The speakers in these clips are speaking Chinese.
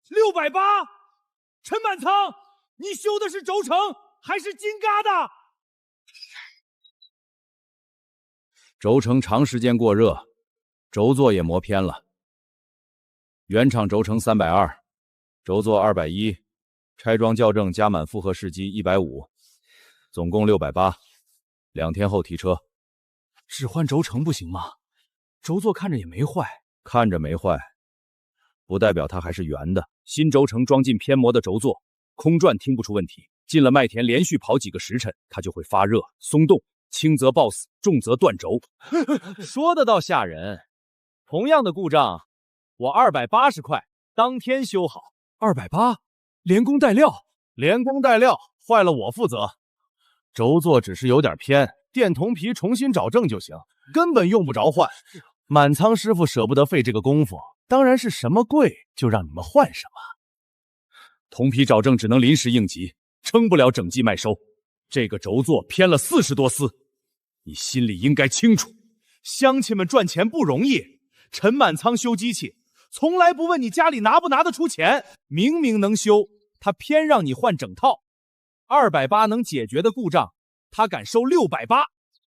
680，陈满仓，你修的是轴承还是金疙瘩？轴承长时间过热，轴座也磨偏了。原厂轴承320，轴座210，拆装校正加满复合试机150，总共680，2天后提车。只换轴承不行吗？轴座看着也没坏。看着没坏，不代表它还是圆的。新轴承装进偏磨的轴座，空转听不出问题。进了麦田连续跑几个时辰，它就会发热、松动，轻则抱死，重则断轴。说的倒吓人。同样的故障，我280块当天修好。280，连工带料，连工带料，坏了我负责。轴座只是有点偏，电铜皮重新找正就行，根本用不着换。满仓师傅舍不得费这个功夫，当然是什么贵就让你们换什么。铜皮找正只能临时应急，撑不了整季麦收。这个轴座偏了40多丝，你心里应该清楚。乡亲们赚钱不容易，陈满仓修机器从来不问你家里拿不拿得出钱，明明能修，他偏让你换整套。280能解决的故障，他敢收680。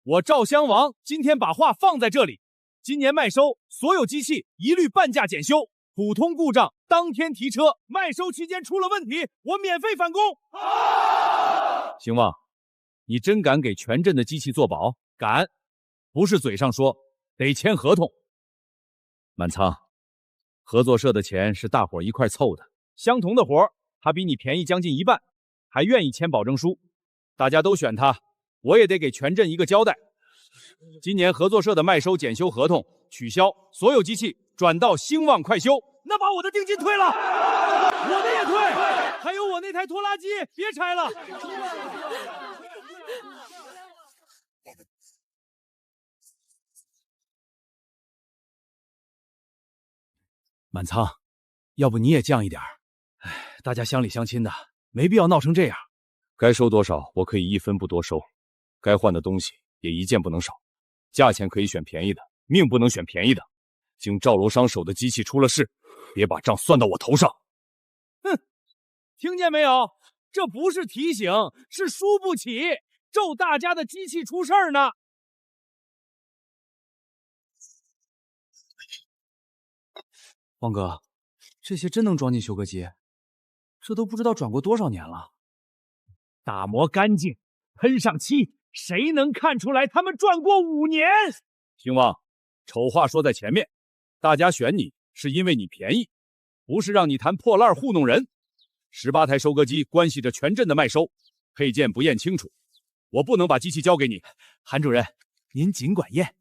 我赵襄王今天把话放在这里，今年麦收所有机器一律半价检修，普通故障当天提车，麦收期间出了问题，我免费返工。兴旺，你真敢给全镇的机器做保？敢，不是嘴上说，得签合同。满仓，合作社的钱是大伙一块凑的，相同的活他比你便宜将近1半，还愿意签保证书，大家都选他，我也得给全镇一个交代。今年合作社的麦收检修合同取消，所有机器转到兴旺快修。那把我的定金退了，我的也退，还有我那台拖拉机别拆了。满仓，要不你也降一点。大家乡里乡亲的，没必要闹成这样。该收多少，我可以1分不多收。该换的东西也1件不能少。价钱可以选便宜的，命不能选便宜的。经赵楼商手的机器出了事，别把账算到我头上。哼，听见没有？这不是提醒，是输不起，咒大家的机器出事儿呢。汪哥，这些真能装进修割机？这都不知道转过多少年了。打磨干净，喷上漆，谁能看出来他们转过5年？兴旺，丑话说在前面，大家选你是因为你便宜，不是让你谈破烂糊弄人。18台收割机关系着全镇的麦收，配件不验清楚，我不能把机器交给你。韩主任，您尽管验。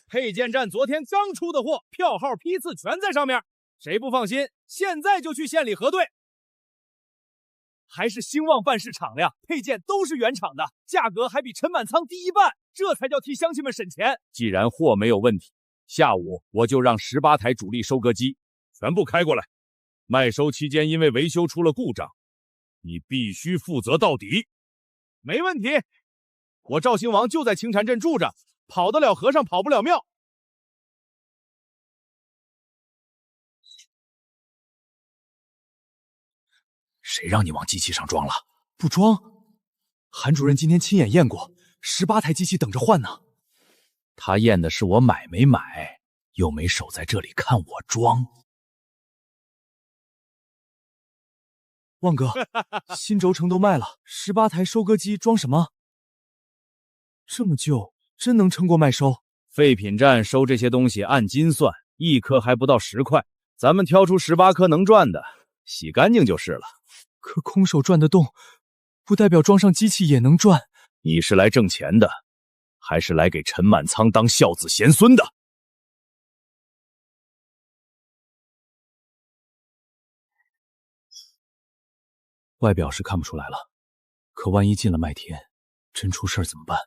配件站昨天刚出的货，票号批次全在上面，谁不放心，现在就去县里核对。还是兴旺办事敞亮，配件都是原厂的，价格还比陈满仓低1半，这才叫替乡亲们省钱。既然货没有问题，下午我就让18台主力收割机全部开过来。麦收期间因为维修出了故障，你必须负责到底。没问题，我赵兴王就在青禅镇住着，跑得了和尚跑不了庙。谁让你往机器上装了？不装？韩主任今天亲眼验过，18台机器等着换呢。他验的是我买没买，又没守在这里看我装。旺哥，新轴承都卖了，18台收割机装什么？这么旧，真能撑过麦收？废品站收这些东西按斤算，1颗还不到10块，咱们挑出18颗能赚的，洗干净就是了。可空手转得动，不代表装上机器也能赚。你是来挣钱的，还是来给陈满仓当孝子贤孙的？外表是看不出来了，可万一进了麦田，真出事怎么办？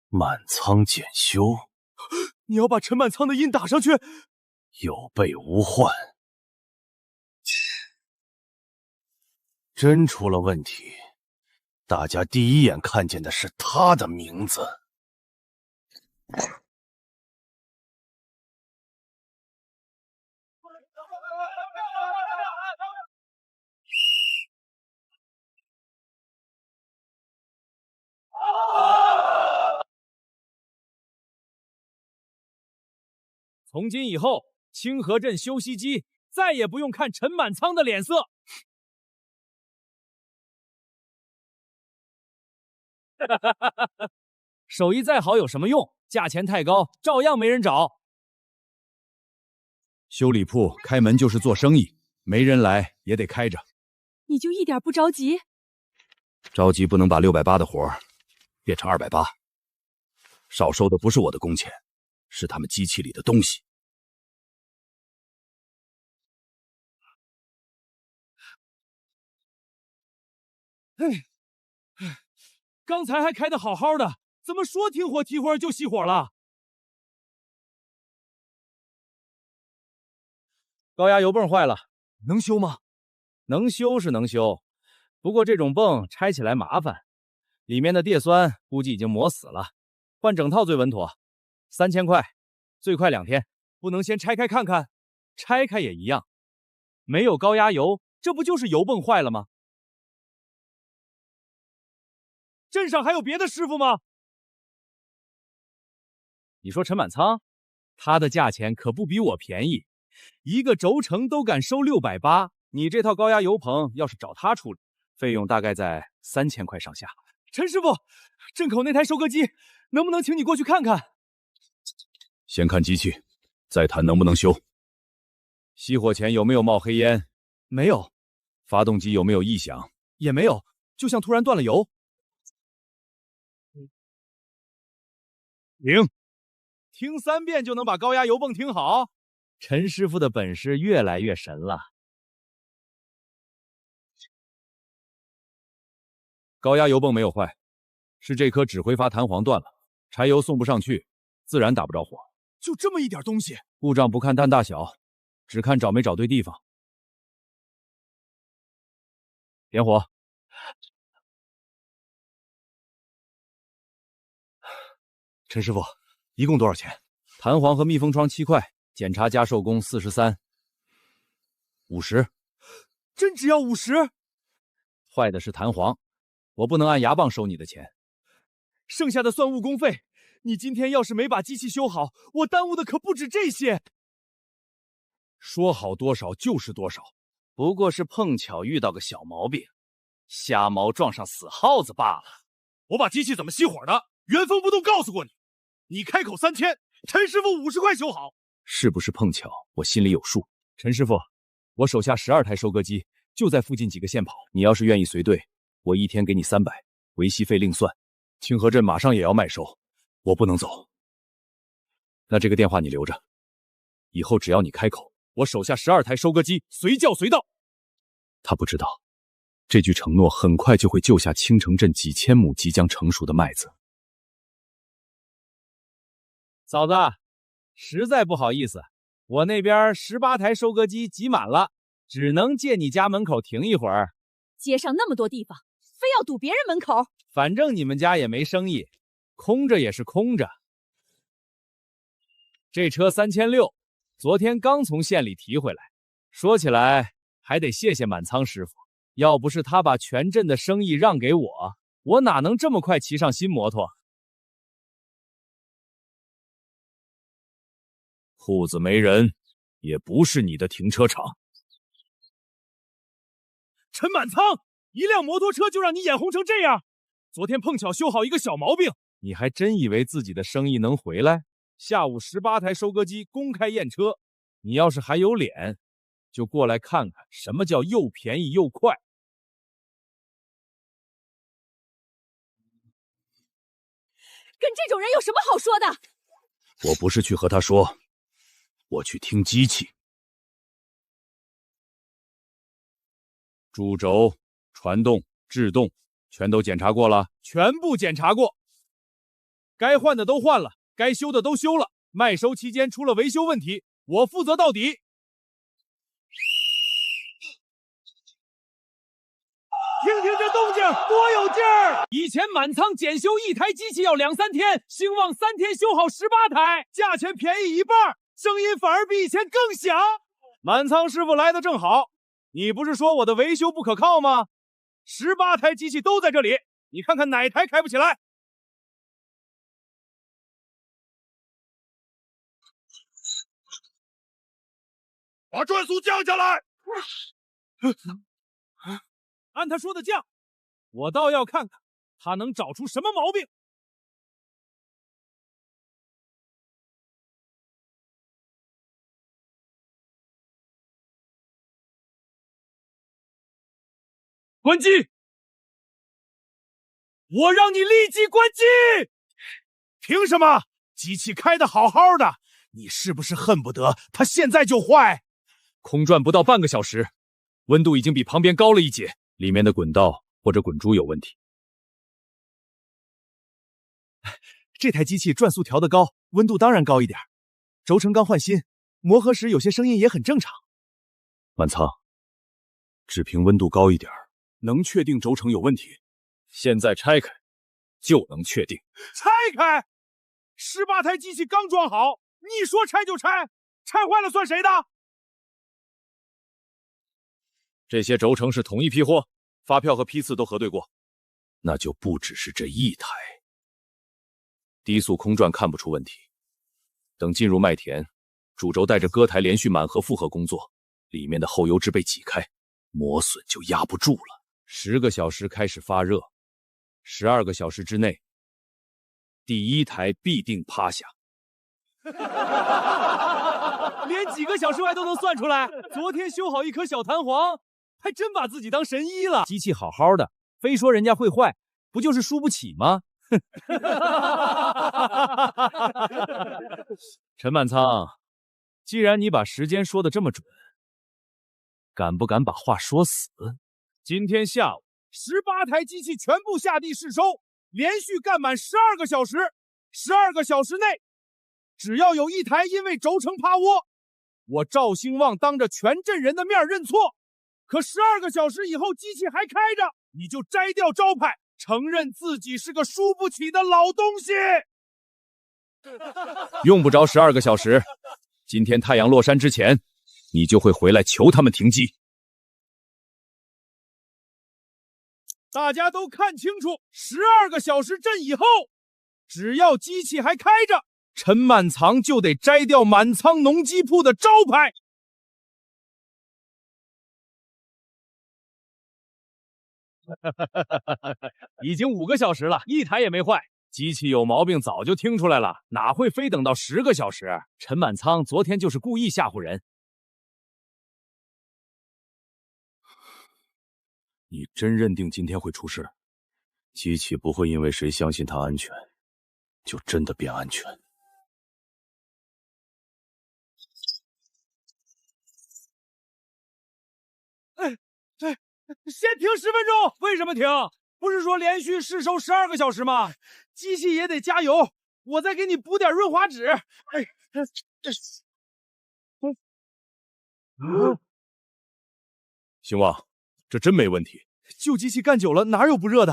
满仓检修，你要把陈满仓的印打上去？有备无患。真出了问题，大家第一眼看见的是他的名字。从今以后，清河镇修西机再也不用看陈满仓的脸色。手艺再好有什么用？价钱太高，照样没人找。修理铺开门就是做生意，没人来也得开着。你就一点不着急？着急不能把680的活变成280，少收的不是我的工钱，是他们机器里的东西。刚才还开得好好的，怎么说停火提火就熄火了？高压油泵坏了，能修吗？能修是能修，不过这种泵拆起来麻烦，里面的钿酸估计已经磨死了，换整套最稳妥，3000块，最快2天。不能先拆开看看？拆开也一样，没有高压油，这不就是油泵坏了吗？镇上还有别的师傅吗？你说陈满仓，他的价钱可不比我便宜，一个轴承都敢收680，你这套高压油棚要是找他处理，费用大概在3000块上下。陈师傅，镇口那台收割机能不能请你过去看看？先看机器，再谈能不能修。熄火前有没有冒黑烟？没有。发动机有没有异响？也没有，就像突然断了油。停！听3遍就能把高压油泵停好，陈师傅的本事越来越神了。高压油泵没有坏，是这颗指挥阀弹簧断了，柴油送不上去，自然打不着火。就这么一点东西，故障不看蛋大小，只看找没找对地方。点火。陈师傅，一共多少钱？弹簧和密封窗7块，检查加售工43，50。真只要50？坏的是弹簧，我不能按牙棒收你的钱。剩下的算误工费。你今天要是没把机器修好，我耽误的可不止这些。说好多少就是多少，不过是碰巧遇到个小毛病，瞎猫撞上死耗子罢了。我把机器怎么熄火的，原封不动告诉过你。你开口3000，陈师傅50块修好，是不是碰巧？我心里有数。陈师傅，我手下12台收割机，就在附近几个县跑。你要是愿意随队，我一天给你300，维系费另算。清河镇马上也要麦收，我不能走。那这个电话你留着，以后只要你开口，我手下12台收割机随叫随到。他不知道，这句承诺很快就会救下青城镇几千亩即将成熟的麦子。嫂子，实在不好意思，我那边18台收割机挤满了，只能借你家门口停一会儿。街上那么多地方，非要堵别人门口？反正你们家也没生意，空着也是空着。这车3600，昨天刚从县里提回来。说起来还得谢谢满仓师傅，要不是他把全镇的生意让给我，我哪能这么快骑上新摩托？铺子没人，也不是你的停车场。陈满仓，一辆摩托车就让你眼红成这样？昨天碰巧修好一个小毛病，你还真以为自己的生意能回来？下午18台收割机公开验车，你要是还有脸，就过来看看什么叫又便宜又快。跟这种人有什么好说的？我不是去和他说，我去听机器。主轴、传动、制动全都检查过了？全部检查过，该换的都换了，该修的都修了。麦收期间出了维修问题，我负责到底。听听这动静，多有劲儿！以前满仓检修一台机器要2-3天，兴旺3天修好18台，价钱便宜一半，声音反而比以前更响。满仓师傅来的正好，你不是说我的维修不可靠吗？18台机器都在这里，你看看哪台开不起来？把转速降下来。按他说的降，我倒要看看他能找出什么毛病。关机！我让你立即关机！凭什么？机器开得好好的，你是不是恨不得它现在就坏？空转不到半个小时，温度已经比旁边高了一截，里面的滚道或者滚珠有问题。这台机器转速调得高，温度当然高一点。轴承刚换新，磨合时有些声音也很正常。满仓，只凭温度高一点，能确定轴承有问题？现在拆开就能确定。拆开！18台机器刚装好，你说拆就拆，拆坏了算谁的？这些轴承是同一批货，发票和批次都核对过，那就不只是这一台。低速空转看不出问题，等进入麦田，主轴带着割台连续满核复合工作，里面的后油脂被挤开，磨损就压不住了。10个小时开始发热，12个小时之内，第一台必定趴下。连几个小时外都能算出来。昨天修好一颗小弹簧，还真把自己当神医了。机器好好的，非说人家会坏，不就是输不起吗？陈满仓，既然你把时间说得这么准，敢不敢把话说死？今天下午18台机器全部下地试收，连续干满12个小时。12个小时内，只要有一台因为轴承趴窝，我赵兴旺当着全镇人的面认错。可12个小时以后机器还开着，你就摘掉招牌，承认自己是个输不起的老东西。用不着12个小时，今天太阳落山之前，你就会回来求他们停机。大家都看清楚，12个小时阵以后，只要机器还开着，陈满仓就得摘掉满仓农机铺的招牌。已经5个小时了，一台也没坏，机器有毛病早就听出来了，哪会非等到10个小时？陈满仓昨天就是故意吓唬人。你真认定今天会出事？机器不会因为谁相信它安全，就真的变安全。先停10分钟，为什么停？不是说连续试收12个小时吗？机器也得加油，我再给你补点润滑脂。兴旺，这真没问题。旧机器干久了哪有不热的？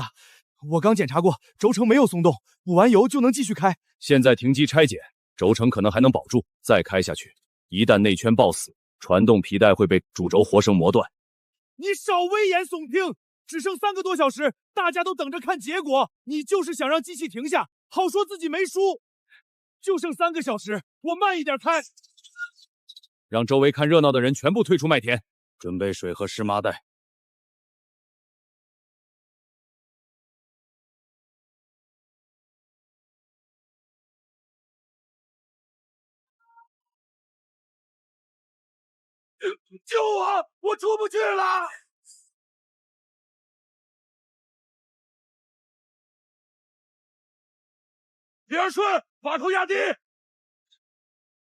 我刚检查过，轴承没有松动，补完油就能继续开。现在停机拆解，轴承可能还能保住，再开下去，一旦内圈爆死，传动皮带会被主轴活生磨断。你少危言耸听！只剩3个多小时，大家都等着看结果。你就是想让机器停下，好说自己没输。就剩3个小时，我慢一点开。让周围看热闹的人全部退出麦田，准备水和湿麻袋。救我！我出不去了！李二顺，把头压低，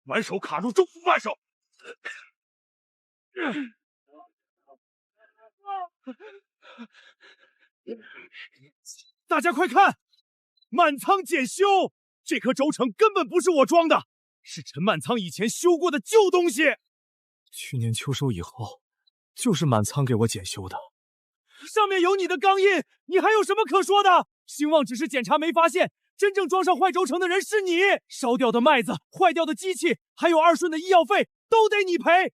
挽手卡住中部扳手。大家快看，满仓检修，这颗轴承根本不是我装的，是陈满仓以前修过的旧东西。去年秋收以后，就是满仓给我检修的。上面有你的钢印，你还有什么可说的？兴旺只是检查没发现，真正装上坏轴承的人是你。烧掉的麦子、坏掉的机器，还有二顺的医药费，都得你赔。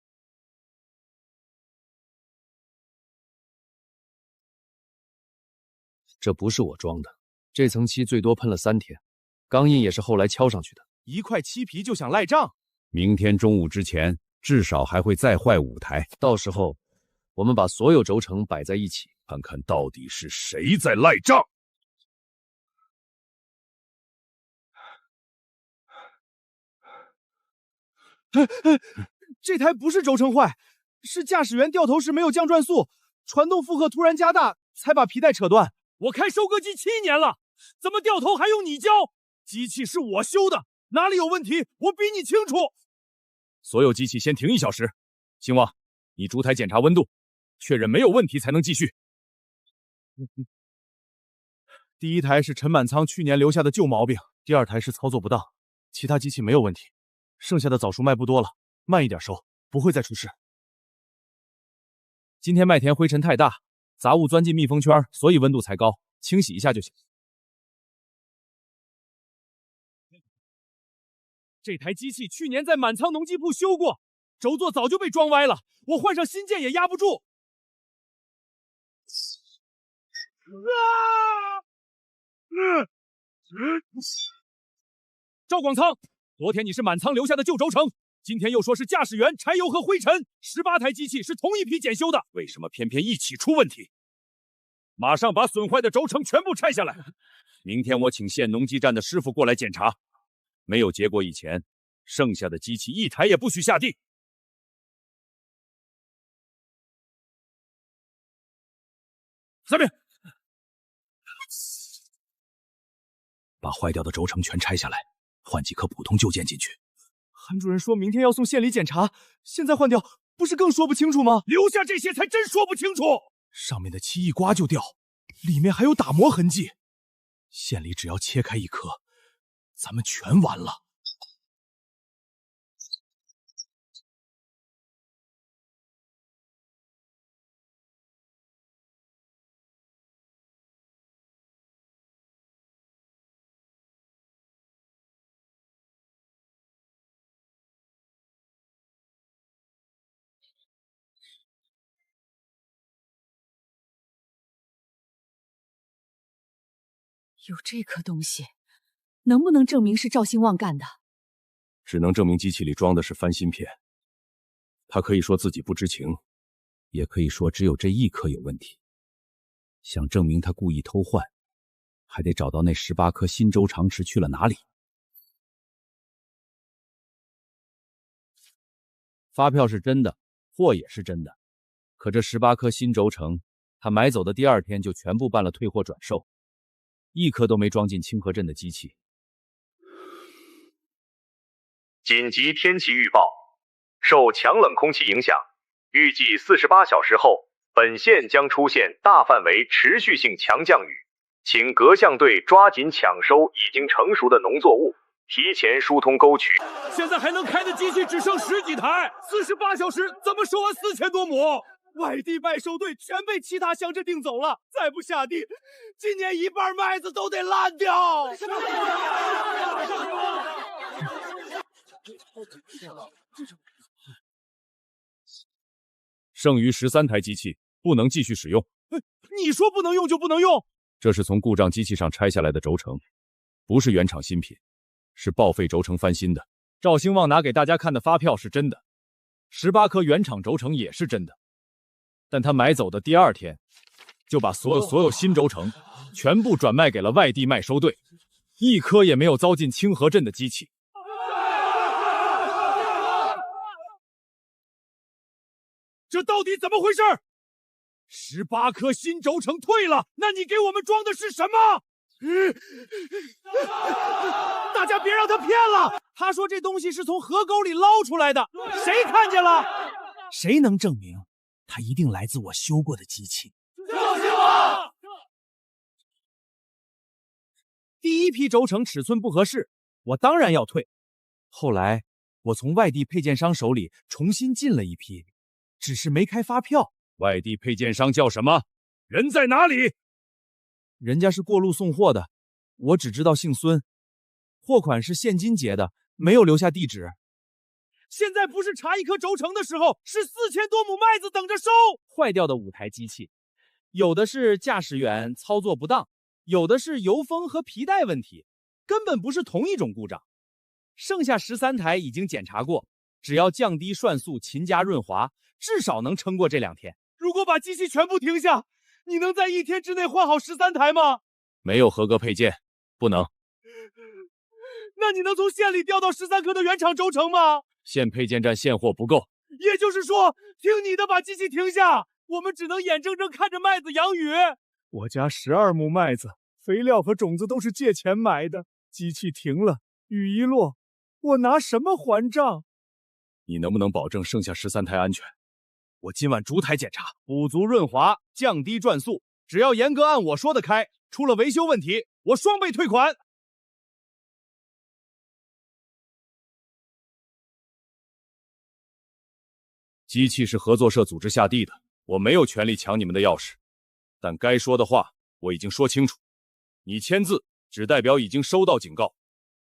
这不是我装的，这层漆最多喷了3天，钢印也是后来敲上去的。一块漆皮就想赖账？明天中午之前，至少还会再坏5台，到时候我们把所有轴承摆在一起，看看到底是谁在赖账。这台不是轴承坏，是驾驶员掉头时没有降转速，传动负荷突然加大，才把皮带扯断。我开收割机7年了，怎么掉头还用你教？机器是我修的，哪里有问题我比你清楚。所有机器先停1小时。兴旺，你逐台检查温度，确认没有问题才能继续。第一台是陈满仓去年留下的旧毛病，第二台是操作不当，其他机器没有问题。剩下的早熟麦不多了，慢一点收，不会再出事。今天麦田灰尘太大，杂物钻进密封圈，所以温度才高，清洗一下就行。这台机器去年在满仓农机铺修过，轴座早就被装歪了，我换上新件也压不住。赵广仓，昨天你是满仓留下的旧轴承，今天又说是驾驶员、柴油和灰尘，18台机器是同一批检修的，为什么偏偏一起出问题？马上把损坏的轴承全部拆下来，明天我请县农机站的师傅过来检查，没有结果以前，剩下的机器1台也不许下地。下面把坏掉的轴承全拆下来，换几颗普通旧件进去。韩主任说明天要送县里检查，现在换掉不是更说不清楚吗？留下这些才真说不清楚。上面的漆一刮就掉，里面还有打磨痕迹。县里只要切开1颗，咱们全完了。有这颗东西，能不能证明是赵兴旺干的？只能证明机器里装的是翻新片。他可以说自己不知情，也可以说只有这1颗有问题。想证明他故意偷换，还得找到那18颗新轴长池去了哪里。发票是真的，货也是真的，可这18颗新轴承，他买走的第2天就全部办了退货转售，1颗都没装进清河镇的机器。紧急天气预报，受强冷空气影响，预计48小时后，本县将出现大范围持续性强降雨，请各项队抓紧抢收已经成熟的农作物，提前疏通沟渠。现在还能开的机器只剩10几台，48小时怎么收完4000多亩？外地麦收队全被其他乡镇订走了，再不下地，今年1半麦子都得烂掉。剩余13台机器不能继续使用。你说不能用就不能用？这是从故障机器上拆下来的轴承，不是原厂新品，是报废轴承翻新的。赵兴旺拿给大家看的发票是真的，18颗原厂轴承也是真的，但他买走的第2天，就把所有新轴承全部转卖给了外地麦收队，1颗也没有遭进清河镇的机器。这到底怎么回事？18颗新轴承退了，那你给我们装的是什么？大家别让他骗了，他说这东西是从河沟里捞出来的，谁看见了？谁能证明它一定来自我修过的机器？就是我！第1批轴承尺寸不合适，我当然要退。后来我从外地配件商手里重新进了1批，只是没开发票。外地配件商叫什么？人在哪里？人家是过路送货的，我只知道姓孙，货款是现金结的，没有留下地址。现在不是查一颗轴承的时候，是4000多亩麦子等着收。坏掉的5台机器，有的是驾驶员操作不当，有的是油封和皮带问题，根本不是同一种故障。剩下13台已经检查过，只要降低涮速、勤加润滑，至少能撑过这2天。如果把机器全部停下，你能在1天之内换好13台吗？没有合格配件，不能。那你能从县里调到13颗的原厂轴承吗？县配件站现货不够。也就是说，听你的，把机器停下，我们只能眼睁睁看着麦子养雨。我家12亩麦子，肥料和种子都是借钱买的，机器停了，雨一落，我拿什么还账？你能不能保证剩下13台安全？我今晚逐台检查，补足润滑，降低转速，只要严格按我说的开，出了维修问题，我双倍退款。机器是合作社组织下地的，我没有权利抢你们的钥匙，但该说的话我已经说清楚。你签字只代表已经收到警告，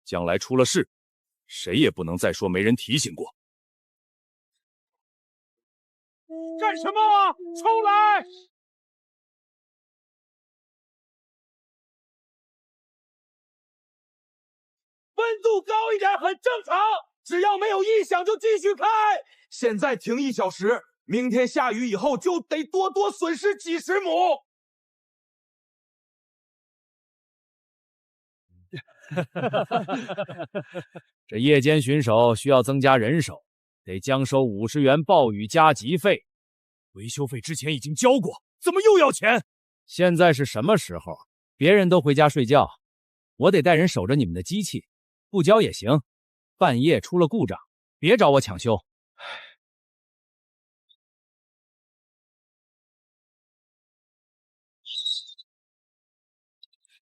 将来出了事，谁也不能再说没人提醒过。干什么啊？重来！温度高一点很正常，只要没有异响就继续开。现在停1小时，明天下雨以后就得多损失几十亩。这夜间巡守需要增加人手，得将收50元暴雨加急费。维修费之前已经交过，怎么又要钱？现在是什么时候？别人都回家睡觉，我得带人守着你们的机器，不交也行。半夜出了故障，别找我抢修。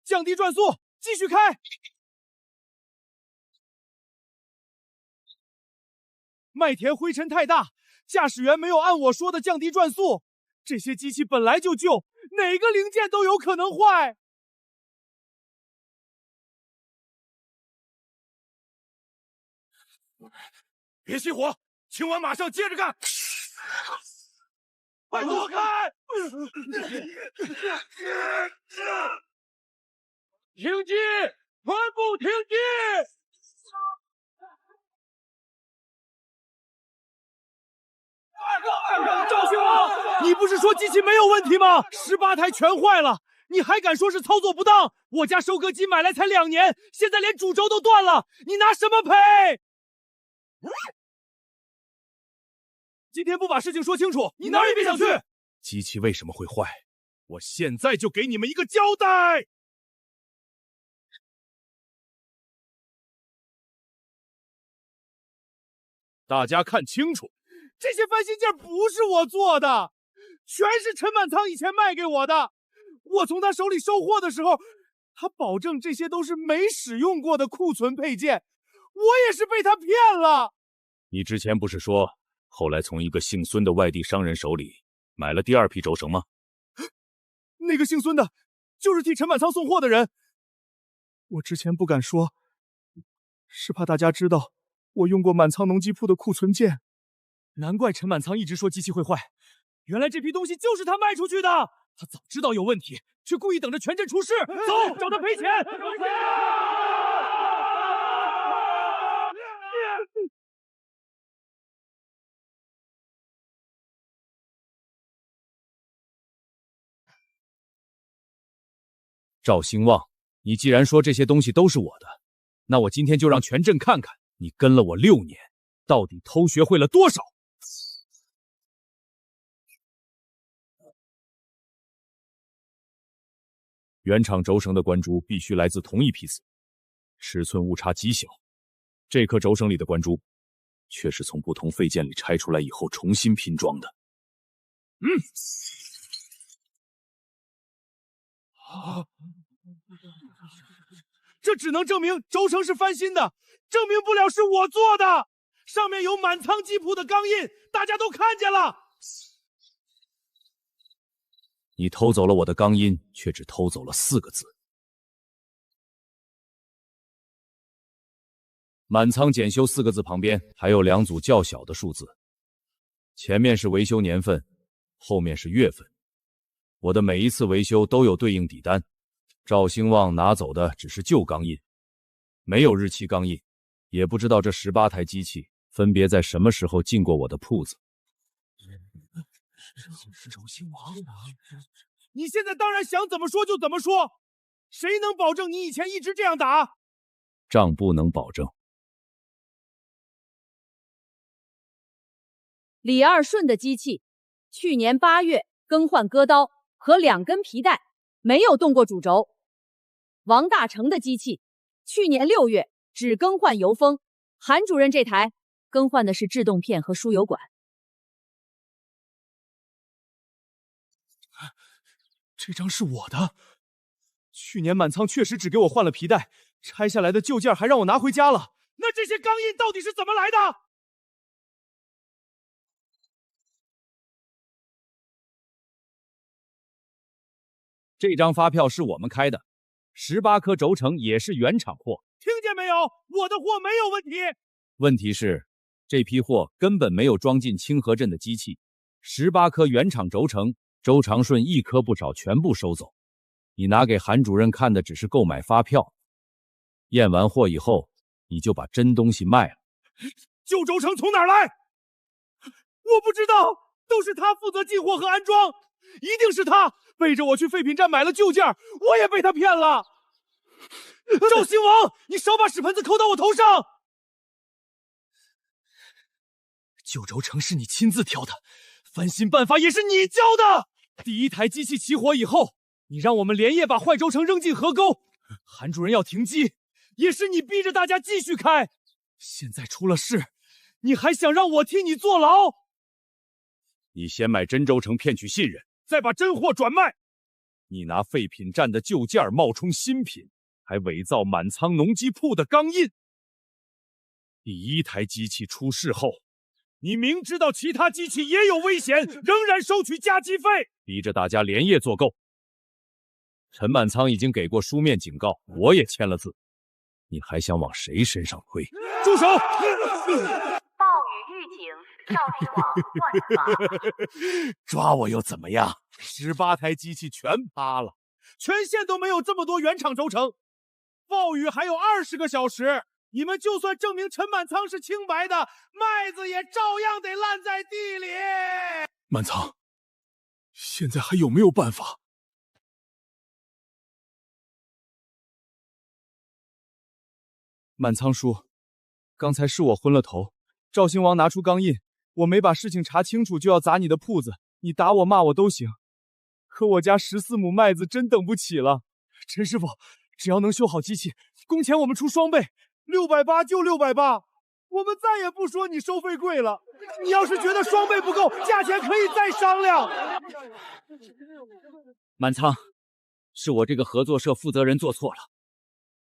降低转速，继续开。麦田灰尘太大，驾驶员没有按我说的降低转速。这些机器本来就旧，哪个零件都有可能坏。别熄火，今晚马上接着干。快躲开！停机！全部停机！赵兴王，你不是说机器没有问题吗？18台全坏了，你还敢说是操作不当？我家收割机买来才2年，现在连主轴都断了，你拿什么赔？今天不把事情说清楚，你哪儿也别想去！机器为什么会坏？我现在就给你们一个交代！大家看清楚，这些翻新件不是我做的，全是陈满仓以前卖给我的。我从他手里收货的时候，他保证这些都是没使用过的库存配件，我也是被他骗了。你之前不是说后来从一个姓孙的外地商人手里买了第2批轴承吗？那个姓孙的，就是替陈满仓送货的人。我之前不敢说，是怕大家知道我用过满仓农机铺的库存件。难怪陈满仓一直说机器会坏，原来这批东西就是他卖出去的。他早知道有问题，却故意等着全镇出事。走，找他赔钱！赵兴旺，你既然说这些东西都是我的，那我今天就让全镇看看，你跟了我6年，到底偷学会了多少？原厂轴承的关珠必须来自同一批次，尺寸误差极小。这颗轴承里的关珠，却是从不同废件里拆出来以后重新拼装的。这只能证明轴承是翻新的，证明不了是我做的。上面有满仓机铺的钢印，大家都看见了。你偷走了我的钢印，却只偷走了4个字。满仓检修4个字旁边还有2组较小的数字，前面是维修年份，后面是月份。我的每一次维修都有对应底单，赵兴旺拿走的只是旧钢印，没有日期钢印，也不知道这18台机器分别在什么时候进过我的铺子。赵兴王，你现在当然想怎么说就怎么说，谁能保证你以前一直这样打？账不能保证。李二顺的机器，去年8月更换割刀和2根皮带，没有动过主轴。王大成的机器，去年6月只更换油封，韩主任这台更换的是制动片和输油管。这张是我的。去年满仓确实只给我换了皮带，拆下来的旧件还让我拿回家了。那这些钢印到底是怎么来的？这张发票是我们开的，18颗轴承也是原厂货。听见没有？我的货没有问题。问题是，这批货根本没有装进清河镇的机器，18颗原厂轴承，周长顺1颗不少全部收走。你拿给韩主任看的只是购买发票，验完货以后，你就把真东西卖了。旧轴承从哪儿来？我不知道，都是他负责进货和安装，一定是他背着我去废品站买了旧件，我也被他骗了。赵兴王，你少把屎盆子扣到我头上！旧轴承是你亲自挑的，翻新办法也是你教的。第1台机器起火以后，你让我们连夜把坏轴承扔进河沟，韩主任要停机，也是你逼着大家继续开。现在出了事，你还想让我替你坐牢？你先买真轴承骗取信任，再把真货转卖。你拿废品站的旧件冒充新品，还伪造满仓农机铺的钢印。第1台机器出事后，你明知道其他机器也有危险，仍然收取加机费，逼着大家连夜做够。陈满仓已经给过书面警告，我也签了字，你还想往谁身上推？住手！暴雨预警，赵兴王万法。抓我又怎么样？18台机器全趴了，全县都没有这么多原厂轴承。暴雨还有20个小时，你们就算证明陈满仓是清白的，麦子也照样得烂在地里。满仓，现在还有没有办法？满仓叔，刚才是我昏了头。赵兴王拿出钢印，我没把事情查清楚就要砸你的铺子，你打我骂我都行。可我家14亩麦子真等不起了。陈师傅，只要能修好机器，工钱我们出双倍，680就680，我们再也不说你收费贵了。你要是觉得双倍不够，价钱可以再商量。满仓，是我这个合作社负责人做错了，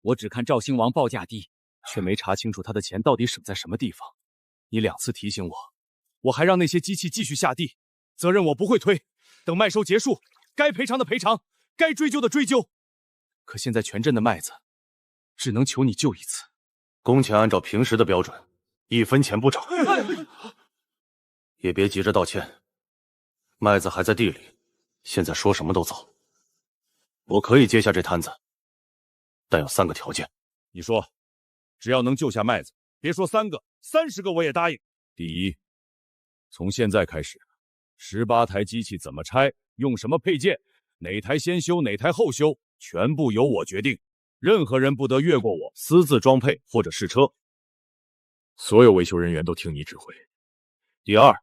我只看赵兴王报价低，却没查清楚他的钱到底省在什么地方。你2次提醒我，我还让那些机器继续下地，责任我不会推，等麦收结束，该赔偿的赔偿，该追究的追究。可现在全镇的麦子，只能求你救一次。工钱按照平时的标准，1分钱不涨。也别急着道歉，麦子还在地里，现在说什么都早。我可以接下这摊子，但有3个条件。你说，只要能救下麦子，别说3个，30个我也答应。第一，从现在开始，18台机器怎么拆，用什么配件，哪台先修，哪台后修，全部由我决定。任何人不得越过我私自装配或者试车，所有维修人员都听你指挥。第二，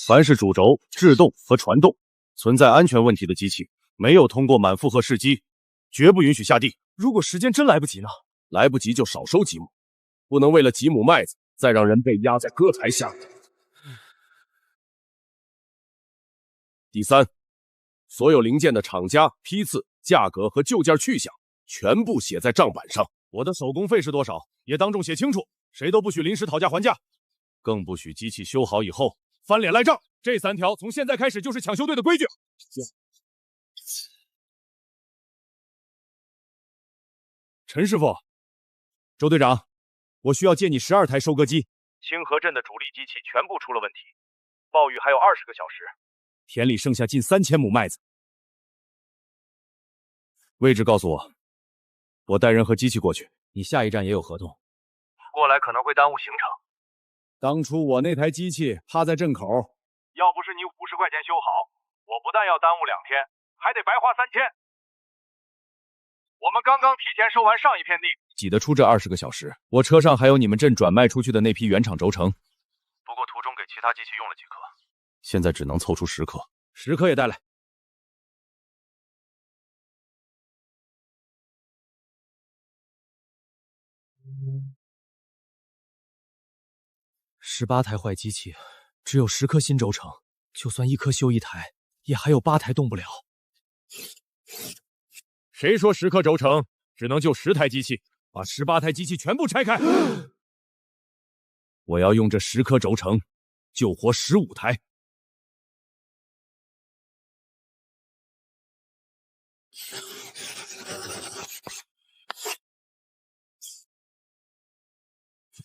凡是主轴、制动和传动存在安全问题的机器，没有通过满负荷试机，绝不允许下地。如果时间真来不及呢？来不及就少收几亩，不能为了几亩麦子再让人被压在割台下。第三，所有零件的厂家、批次、价格和旧件去向全部写在账板上。我的手工费是多少，也当众写清楚，谁都不许临时讨价还价，更不许机器修好以后翻脸赖账。这3条从现在开始就是抢修队的规矩。陈师傅，周队长，我需要借你12台收割机。清河镇的主力机器全部出了问题，暴雨还有20个小时，田里剩下近3000亩麦子。位置告诉我，我带人和机器过去。你下一站也有合同，过来可能会耽误行程。当初我那台机器趴在镇口，要不是你50块钱修好，我不但要耽误2天，还得白花3000。我们刚刚提前收完上一片地，挤得出这20个小时。我车上还有你们镇转卖出去的那批原厂轴承，不过途中给其他机器用了几颗，现在只能凑出10颗，10颗也带来。18台坏机器，只有10颗新轴承，就算1颗修1台，也还有8台动不了。谁说10颗轴承只能救10台机器？把18台机器全部拆开！我要用这10颗轴承救活15台。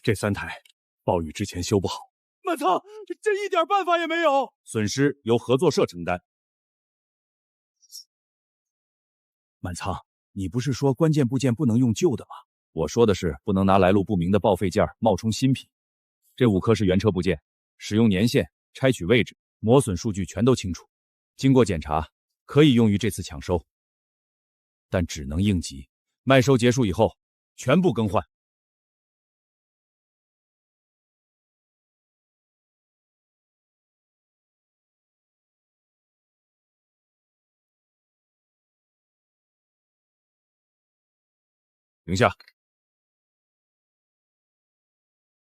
这3台暴雨之前修不好，满仓，这一点办法也没有。损失由合作社承担。满仓，你不是说关键部件不能用旧的吗？我说的是不能拿来路不明的报废件冒充新品。这5颗是原车部件，使用年限、拆取位置、磨损数据全都清楚。经过检查，可以用于这次抢收，但只能应急。卖收结束以后，全部更换。停下！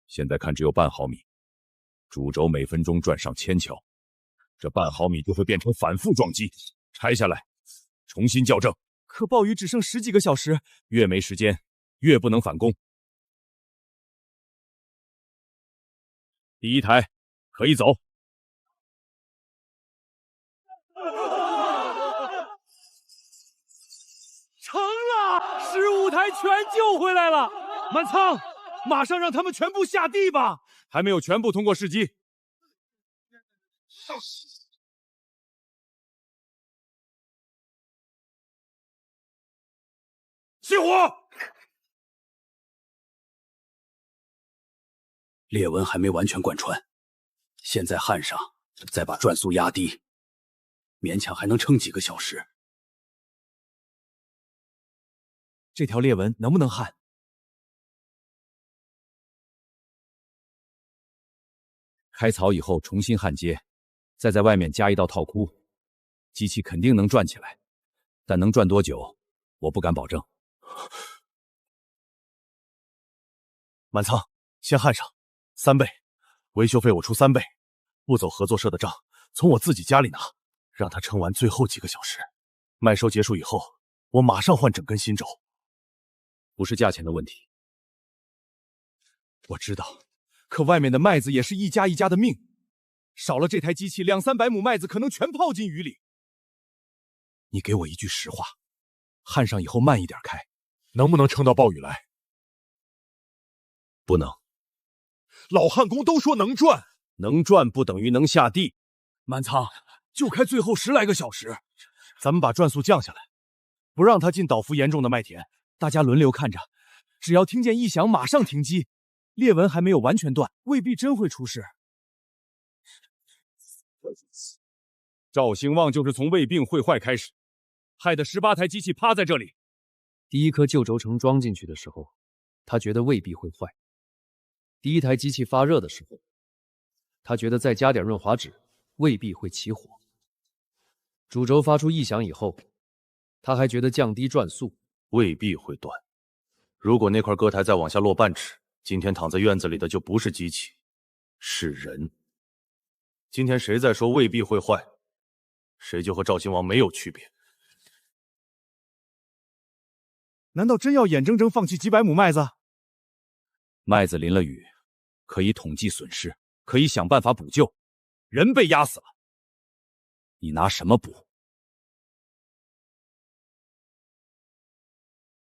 现在看只有半毫米，主轴每分钟转上1000桥，这半毫米就会变成反复撞击，拆下来，重新校正。可暴雨只剩10几个小时，越没时间，越不能返工。第1台可以走。成了，15台全救回来了。满仓，马上让他们全部下地吧。还没有全部通过试机。熄火！裂纹还没完全贯穿，现在焊上，再把转速压低，勉强还能撑几个小时。这条裂纹能不能焊？开槽以后重新焊接，再在外面加一道套箍，机器肯定能转起来，但能转多久，我不敢保证。满仓，先焊上3倍，维修费我出3倍，不走合作社的账，从我自己家里拿，让他撑完最后几个小时。卖收结束以后，我马上换整根新轴。不是价钱的问题。我知道，可外面的麦子也是一家一家的命，少了这台机器，200-300亩麦子可能全泡进雨里。你给我一句实话，焊上以后慢一点开，能不能撑到暴雨来？不能。老焊工都说能转，能转不等于能下地。满仓，就开最后10来个小时，咱们把转速降下来，不让他进倒伏严重的麦田。大家轮流看着，只要听见异响，马上停机。裂纹还没有完全断，未必真会出事。赵兴旺就是从胃病会坏开始，害得18台机器趴在这里。第1颗旧轴承装进去的时候，他觉得未必会坏。第1台机器发热的时候，他觉得再加点润滑脂未必会起火。主轴发出异响以后，他还觉得降低转速未必会断。如果那块割台再往下落半尺，今天躺在院子里的就不是机器，是人。今天谁再说未必会坏，谁就和赵兴王没有区别。难道真要眼睁睁放弃几百亩麦子？麦子淋了雨，可以统计损失，可以想办法补救。人被压死了，你拿什么补？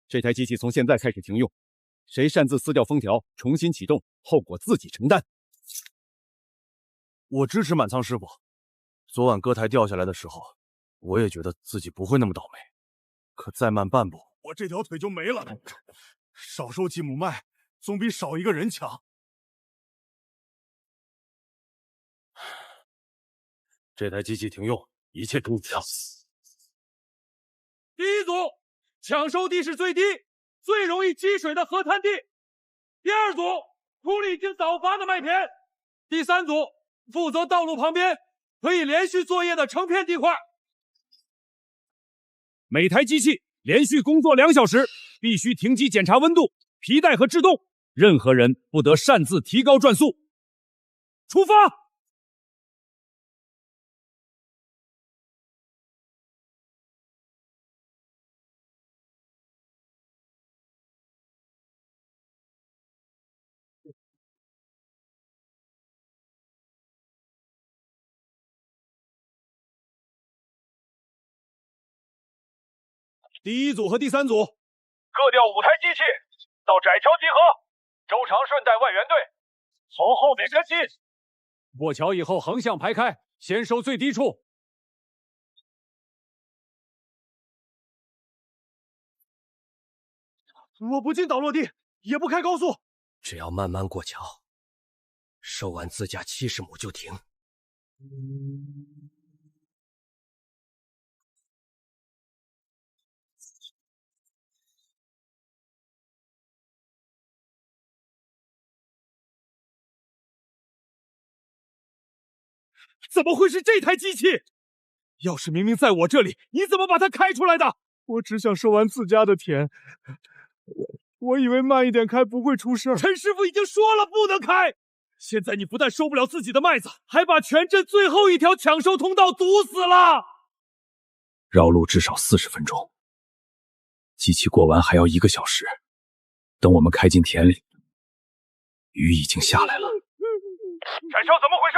这台机器从现在开始停用，谁擅自撕掉封条，重新启动，后果自己承担。我支持满仓师傅。昨晚歌台掉下来的时候，我也觉得自己不会那么倒霉，可再慢半步，我这条腿就没了。少收几亩麦，总比少一个人强。这台机器停用，一切注意啊！第一组抢收地势最低、最容易积水的河滩地。第二组处理已经早发的麦田。第三组负责道路旁边可以连续作业的成片地块。每台机器连续工作2小时，必须停机检查温度、皮带和制动，任何人不得擅自提高转速。出发！第一组和第三组各调5台机器到窄桥集合，周长顺带外援队从后面跟进。过桥以后横向排开，先收最低处。我不进岛落地，也不开高速，只要慢慢过桥，收完自家70亩就停。怎么会是这台机器？要是明明在我这里，你怎么把它开出来的？我只想收完自家的田，我以为慢一点开不会出事。陈师傅已经说了不能开，现在你不但收不了自己的麦子，还把全镇最后一条抢收通道堵死了。绕路至少40分钟，机器过完还要1个小时。等我们开进田里，雨已经下来了。窄桥怎么回事？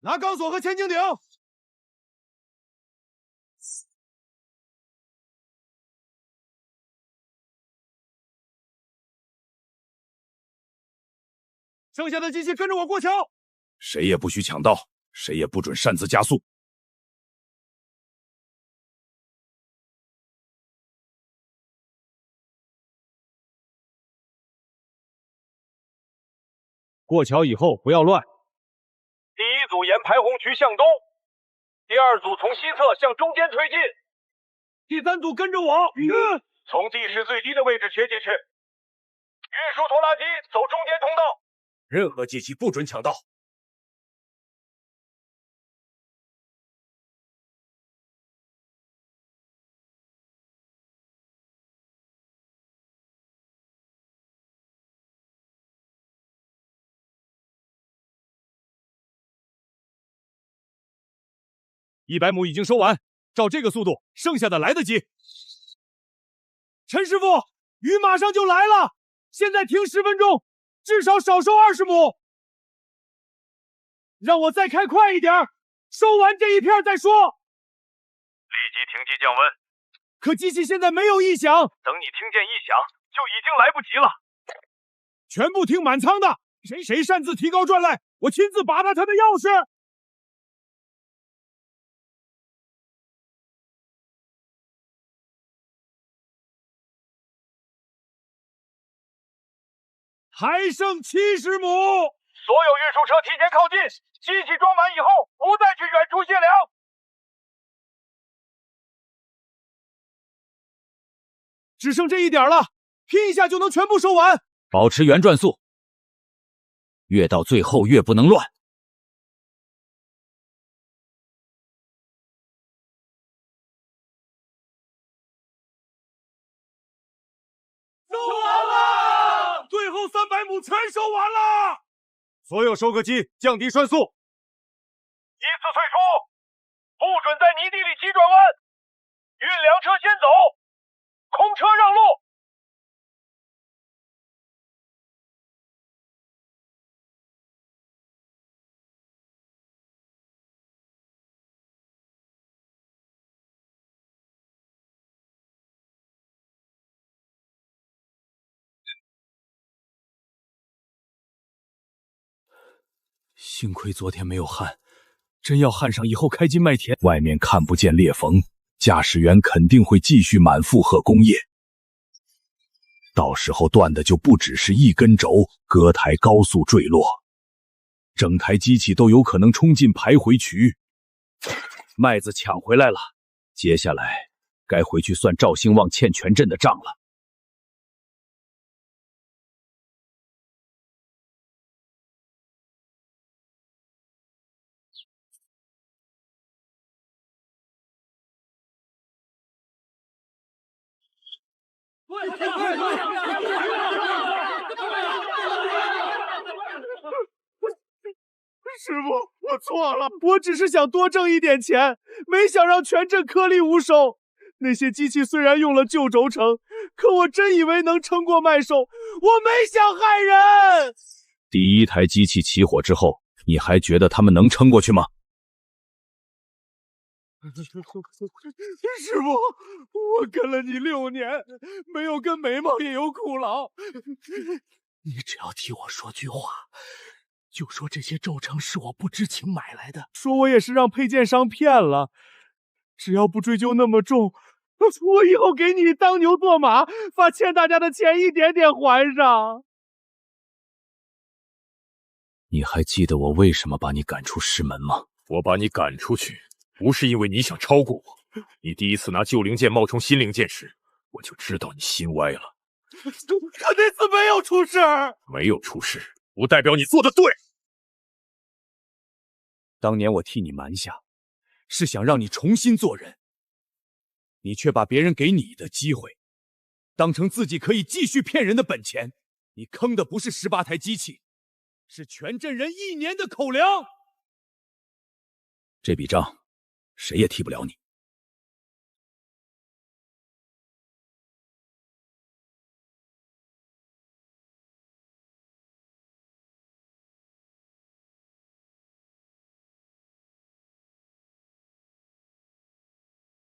拿钢索和千斤顶。剩下的机器跟着我过桥。谁也不许抢道，谁也不准擅自加速。过桥以后不要乱。第一组沿排洪渠向东，第二组从西侧向中间推进，第三组跟着我，从地势最低的位置切进去。运输拖拉机走中间通道，任何机器不准抢道。100亩已经收完，照这个速度，剩下的来得及。陈师傅，雨马上就来了，现在停10分钟，至少少收20亩。让我再开快一点，收完这一片再说。立即停机降温。可机器现在没有异响，等你听见异响，就已经来不及了。全部听满仓的，谁擅自提高转来，我亲自拔他的钥匙。还剩70亩，所有运输车提前靠近，机器装满以后，不再去远处卸粮。只剩这一点了，拼一下就能全部收完。保持原转速，越到最后越不能乱。收完了，最后300亩全收完了。所有收割机降低转速，依次退出，不准在泥地里急转弯。运粮车先走，空车让路。幸亏昨天没有焊，真要焊上以后开进麦田，外面看不见裂缝，驾驶员肯定会继续满负荷工业。到时候断的就不只是一根轴，割台高速坠落，整台机器都有可能冲进排回渠。麦子抢回来了，接下来该回去算赵兴旺欠全镇的账了。师傅，我错了，我只是想多挣一点钱，没想让全镇颗粒无收。那些机器虽然用了旧轴承，可我真以为能撑过麦收，我没想害人。第一台机器起火之后，你还觉得他们能撑过去吗？师傅，我跟了你6年，没有跟眉毛也有苦劳。你只要替我说句话，就说这些轴承是我不知情买来的，说我也是让配件商骗了，只要不追究那么重，我以后给你当牛做马，把欠大家的钱一点点还上。你还记得我为什么把你赶出师门吗？我把你赶出去，不是因为你想超过我。你第一次拿旧零件冒充新零件时，我就知道你心歪了。可那次没有出事，没有出事，不代表你做的对。当年我替你瞒下，是想让你重新做人，你却把别人给你的机会，当成自己可以继续骗人的本钱。你坑的不是18台机器，是全镇人1年的口粮。这笔账，谁也替不了你。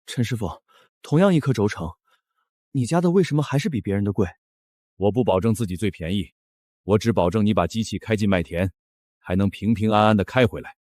陈师傅，同样一颗轴承，你家的为什么还是比别人的贵？我不保证自己最便宜，我只保证你把机器开进麦田，还能平平安安的开回来。